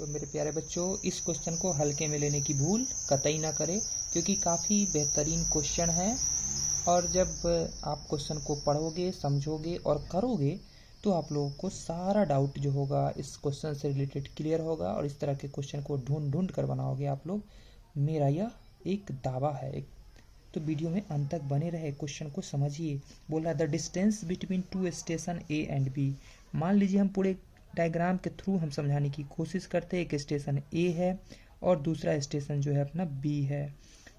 तो मेरे प्यारे बच्चों, इस क्वेश्चन को हल्के में लेने की भूल कतई ना करें, क्योंकि काफ़ी बेहतरीन क्वेश्चन है। और जब आप क्वेश्चन को पढ़ोगे, समझोगे और करोगे तो आप लोगों को सारा डाउट जो होगा इस क्वेश्चन से रिलेटेड क्लियर होगा, और इस तरह के क्वेश्चन को ढूंढ ढूंढ कर बनाओगे आप लोग। मेरा यह एक दावा है। तो वीडियो में अंत तक बने रहे, क्वेश्चन को समझिए। बोला the distance between two station A and B. मान लीजिए हम पूरे डायग्राम के थ्रू हम समझाने की कोशिश करते हैं। एक स्टेशन ए है और दूसरा स्टेशन जो है अपना बी है।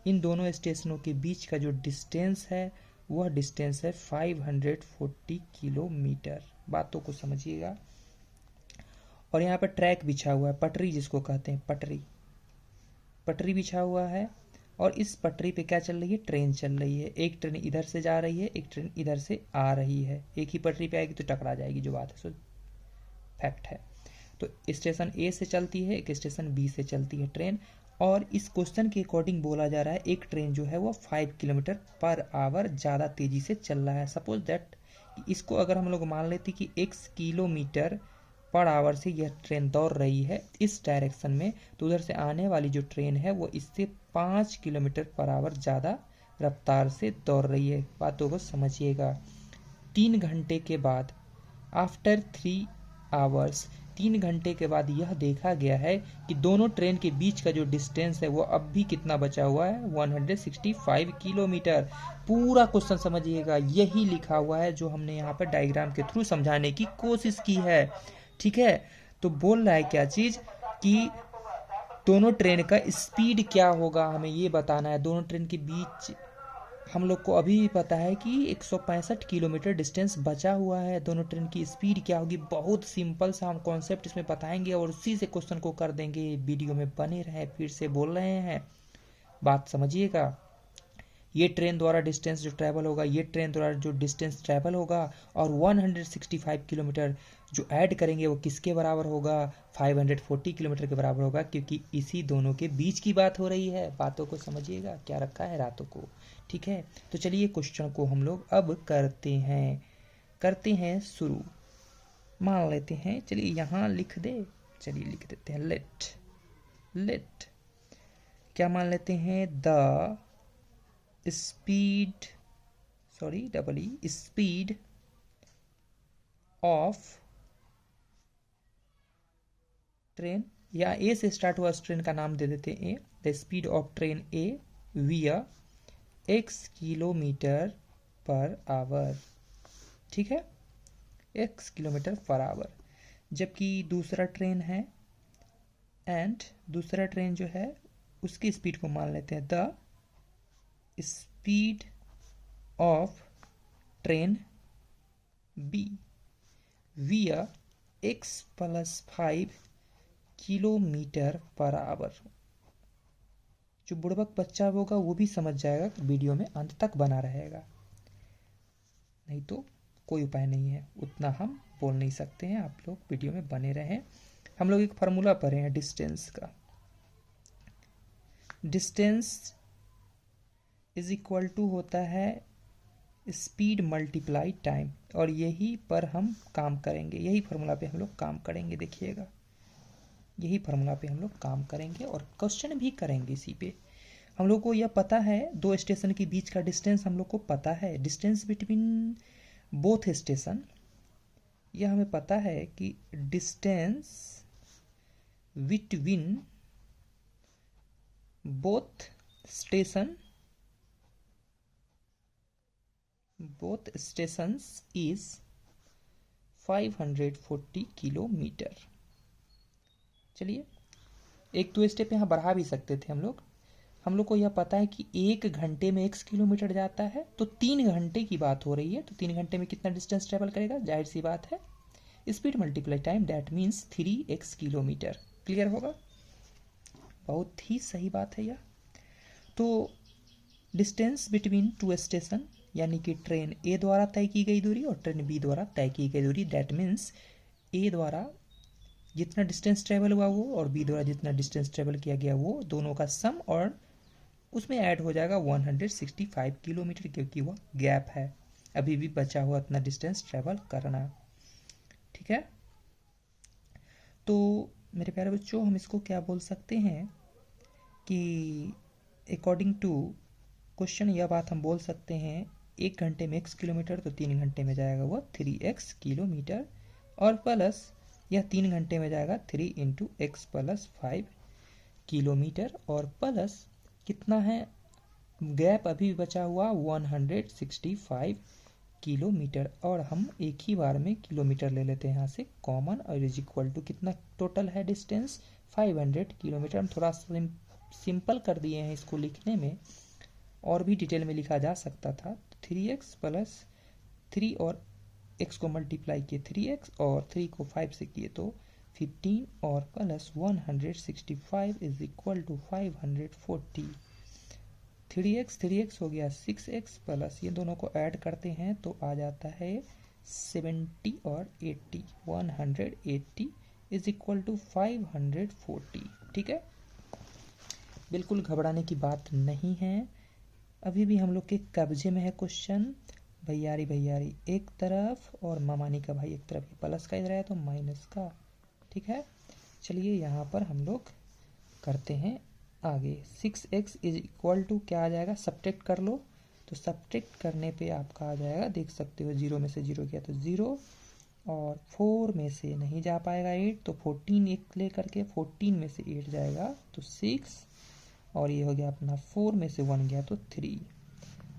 इन दोनों स्टेशनों के बीच का जो डिस्टेंस है वह डिस्टेंस है 540 किलोमीटर। बातों को समझिएगा। और यहाँ पर ट्रैक बिछा हुआ है, पटरी जिसको कहते हैं, पटरी बिछा हुआ है। और इस पटरी पे क्या चल रही है? ट्रेन चल रही है। एक ट्रेन इधर से जा रही है, एक ट्रेन इधर से आ रही है। एक ही पटरी पे आएगी तो टकरा जाएगी, जो बात है सो फैक्ट है। तो स्टेशन ए से चलती है, एक स्टेशन बी से चलती है ट्रेन। और इस क्वेश्चन के अकॉर्डिंग बोला जा रहा है एक ट्रेन जो है वो 5 किलोमीटर पर आवर ज़्यादा तेज़ी से चल रहा है। सपोज दैट इसको अगर हम लोग मान लेते कि x किलोमीटर पर आवर से यह ट्रेन दौड़ रही है इस डायरेक्शन में, तो उधर से आने वाली जो ट्रेन है वो इससे 5 किलोमीटर पर आवर ज़्यादा रफ्तार से दौड़ रही है। बातों को समझिएगा। 3 घंटे के बाद, आफ्टर 3 आवर्स, 3 घंटे के बाद यह देखा गया है कि दोनों ट्रेन के बीच का जो डिस्टेंस है वो अब भी कितना बचा हुआ है? 165 किलोमीटर। पूरा क्वेश्चन समझिएगा, यही लिखा हुआ है जो हमने यहाँ पर डायग्राम के थ्रू समझाने की कोशिश की है। ठीक है, तो बोल रहा है क्या चीज़ कि दोनों ट्रेन का स्पीड क्या होगा, हमें ये बताना है। दोनों ट्रेन के बीच हम लोग को अभी भी पता है कि 165 किलोमीटर डिस्टेंस बचा हुआ है। दोनों ट्रेन की स्पीड क्या होगी? बहुत सिंपल सा हम कॉन्सेप्ट इसमें बताएंगे और उसी से क्वेश्चन को कर देंगे। वीडियो में बने रहे, फिर से बोल रहे हैं, बात समझिएगा। ये ट्रेन द्वारा डिस्टेंस जो ट्रैवल होगा, ये ट्रेन द्वारा जो डिस्टेंस ट्रैवल होगा, और 165 किलोमीटर जो ऐड करेंगे वो किसके बराबर होगा? 540 किलोमीटर के बराबर होगा, क्योंकि इसी दोनों के बीच की बात हो रही है। बातों को समझिएगा, क्या रखा है रातों को। ठीक है, तो चलिए क्वेश्चन को हम लोग अब करते हैं शुरू। मान लेते हैं, चलिए यहाँ लिख देते हैं लेट क्या मान लेते हैं? द स्पीड ऑफ ट्रेन, या ए से स्टार्ट हुआ ट्रेन का नाम दे देते हैं ए। द स्पीड ऑफ ट्रेन ए विया x किलोमीटर पर आवर। ठीक है, x किलोमीटर पर आवर। जबकि दूसरा ट्रेन है, एंड दूसरा ट्रेन जो है उसकी स्पीड को मान लेते हैं the speed of train B via x + 5 kilometre per hour. जो बुड़बक बच्चा होगा वो भी समझ जाएगा, वीडियो में अंत तक बना रहेगा, नहीं तो कोई उपाय नहीं है। उतना हम बोल नहीं सकते हैं, आप लोग वीडियो में बने रहें। हम लोग एक फार्मूला पढ़े हैं डिस्टेंस का। डिस्टेंस इज इक्वल टू होता है स्पीड मल्टीप्लाई टाइम, और यही पर हम काम करेंगे, यही फार्मूला पे हम लोग काम करेंगे। देखिएगा, यही फार्मूला पे हम लोग काम करेंगे और क्वेश्चन भी करेंगे इसी पे। हम लोग को यह पता है, दो स्टेशन के बीच का डिस्टेंस हम लोग को पता है। डिस्टेंस बिटवीन बोथ स्टेशन, यह हमें पता है कि distance between both stations is 540 kilometre. चलिए, एक दो स्टेप यहाँ बढ़ा भी सकते थे हम लोग को यह पता है कि 1 घंटे में x किलोमीटर जाता है, तो 3 घंटे की बात हो रही है। तो 3 घंटे में कितना डिस्टेंस ट्रेवल करेगा? जाहिर सी बात है, speed multiply time, that means 3x kilometre. Clear होगा? बहुत ही सही बात है यह। तो डिस्टेंस बिटवीन टू स्टेशन, यानी कि ट्रेन ए द्वारा तय की गई दूरी और ट्रेन बी द्वारा तय की गई दूरी, दैट मीन्स ए द्वारा जितना डिस्टेंस ट्रेवल हुआ वो और बी द्वारा जितना डिस्टेंस ट्रेवल किया गया वो, दोनों का सम, और उसमें ऐड हो जाएगा 165 किलोमीटर, क्योंकि वह गैप है, अभी भी बचा हुआ इतना डिस्टेंस ट्रेवल करना। ठीक है, तो मेरे प्यारे बच्चों, हम इसको क्या बोल सकते हैं कि अकॉर्डिंग टू क्वेश्चन यह बात हम बोल सकते हैं, 1 घंटे में x किलोमीटर तो 3 घंटे में जाएगा वो 3x किलोमीटर, और प्लस यह 3 घंटे में जाएगा 3 इंटू एक्स प्लस 5 किलोमीटर, और प्लस कितना है गैप अभी बचा हुआ 165 किलोमीटर, और हम एक ही बार में किलोमीटर ले लेते हैं यहाँ से कॉमन, और इज इक्वल टू कितना टोटल है डिस्टेंस 500 किलोमीटर। हम थोड़ा सिंपल कर दिए हैं इसको लिखने में, और भी डिटेल में लिखा जा सकता था। 3x प्लस 3 और x को मल्टीप्लाई किए 3x और 3 को 5 से किए तो 15, और plus 165 is equal to 540। 3x हो गया 6x, प्लस ये दोनों को ऐड करते हैं तो आ जाता है 70 और 80, 180 इज इक्वल टू 540। ठीक है, बिल्कुल घबराने की बात नहीं है। अभी भी हम लोग के कब्जे में है क्वेश्चन। भैयारी एक तरफ और मामानी का भाई एक तरफ, प्लस का इधर है तो माइनस का। ठीक है, चलिए यहाँ पर हम लोग करते हैं आगे। 6x इज इक्वल टू क्या आ जाएगा, सब्ट्रैक्ट कर लो, तो सब्ट्रैक्ट करने पे आपका आ जाएगा, देख सकते हो 0 में से 0 गया तो 0, और 4 में से नहीं जा पाएगा 8, तो 14 एक ले करके 14 में से 8 जाएगा तो 6, और ये हो गया अपना 4 में से 1 गया तो 3।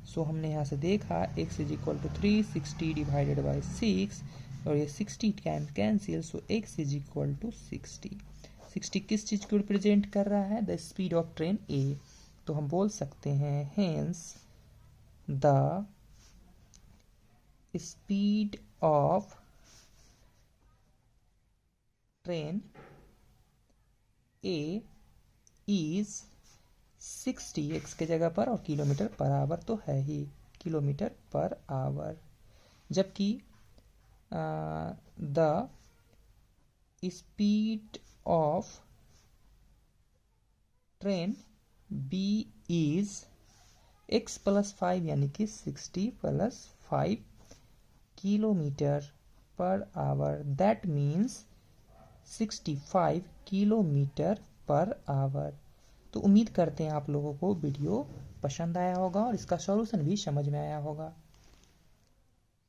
सो हमने यहाँ से देखा x is equal to 3, 60 divided by 6, और ये 60 cancel, so x is equal to 60। 60 किस चीज़ को रिप्रेजेंट कर रहा है, the speed of train a, तो हम बोल सकते हैं hence the speed of train a is 60, x के जगह पर, और किलोमीटर पर आवर तो है ही, किलोमीटर पर आवर, जबकि the speed of train b is x plus 5, यानी कि 60 plus 5 kilometre per our, that means 65 kilometre per our. तो उम्मीद करते हैं आप लोगों को वीडियो पसंद आया होगा और इसका सॉल्यूशन भी समझ में आया होगा।